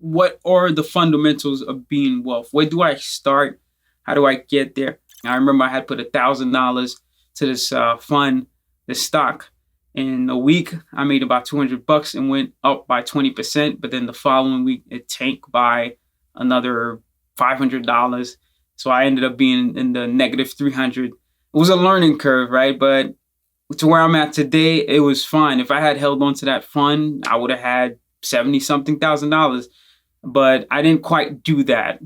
what are the fundamentals of being wealth? Where do I start? How do I get there? I remember I had put $1,000 to this fund, this stock. In a week, I made about $200 and went up by 20%. But then the following week, it tanked by another $500. So I ended up being in the negative 300. It was a learning curve, right? But to where I'm at today, it was fine. If I had held on to that fund, I would have had 70 something thousand dollars. But I didn't quite do that,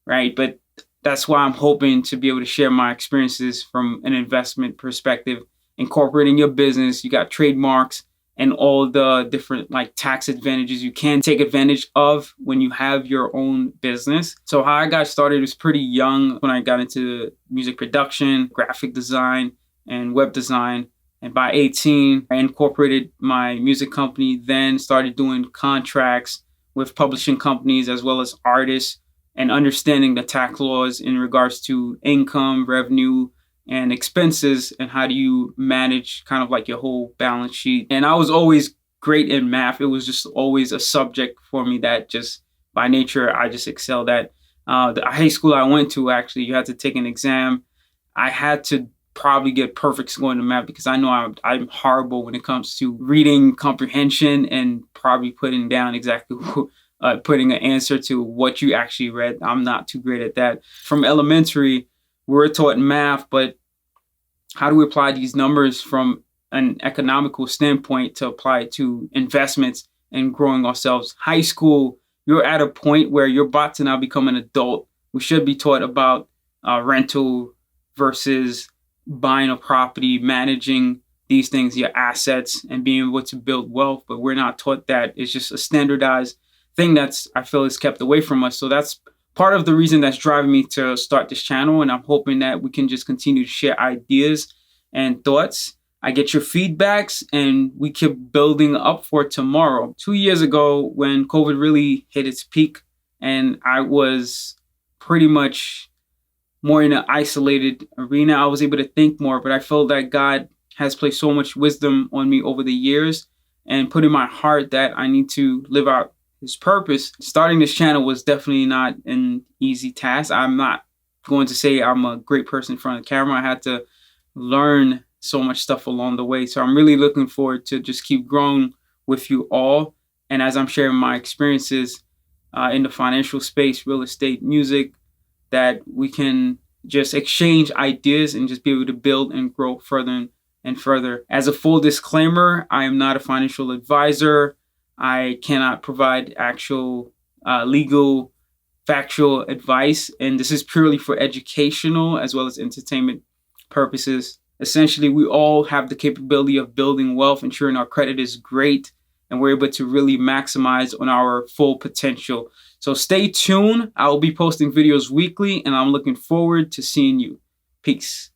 right? But that's why I'm hoping to be able to share my experiences from an investment perspective, incorporating your business. You got trademarks and all the different like tax advantages you can take advantage of when you have your own business. So how I got started was pretty young when I got into music production, graphic design, and web design. And by 18, I incorporated my music company, then started doing contracts with publishing companies as well as artists, and understanding the tax laws in regards to income, revenue, and expenses, and how do you manage kind of like your whole balance sheet. And I was always great in math. It was just always a subject for me that just by nature, I just excelled at. The high school I went to, actually, you had to take an exam. I had to probably get perfect score in the math because I know I'm horrible when it comes to reading comprehension and probably putting down exactly putting an answer to what you actually read. I'm not too great at that. From elementary, we're taught math, but how do we apply these numbers from an economical standpoint to apply to investments and growing ourselves? High school, you're at a point where you're about to now become an adult. We should be taught about rental versus buying a property, managing these things, your assets, and being able to build wealth. But we're not taught that. It's just a standardized thing that's, I feel, is kept away from us. So that's part of the reason that's driving me to start this channel. And I'm hoping that we can just continue to share ideas and thoughts. I get your feedbacks and we keep building up for tomorrow. 2 years ago, when COVID really hit its peak and I was pretty much more in an isolated arena, I was able to think more, but I feel that God has placed so much wisdom on me over the years and put in my heart that I need to live out His purpose. Starting this channel was definitely not an easy task. I'm not going to say I'm a great person in front of the camera. I had to learn so much stuff along the way. So I'm really looking forward to just keep growing with you all. And as I'm sharing my experiences in the financial space, real estate, music, that we can just exchange ideas and just be able to build and grow further and further. As a full disclaimer, I am not a financial advisor. I cannot provide actual legal, factual advice, and this is purely for educational as well as entertainment purposes. Essentially, we all have the capability of building wealth, ensuring our credit is great, and we're able to really maximize on our full potential. So stay tuned. I will be posting videos weekly, and I'm looking forward to seeing you. Peace.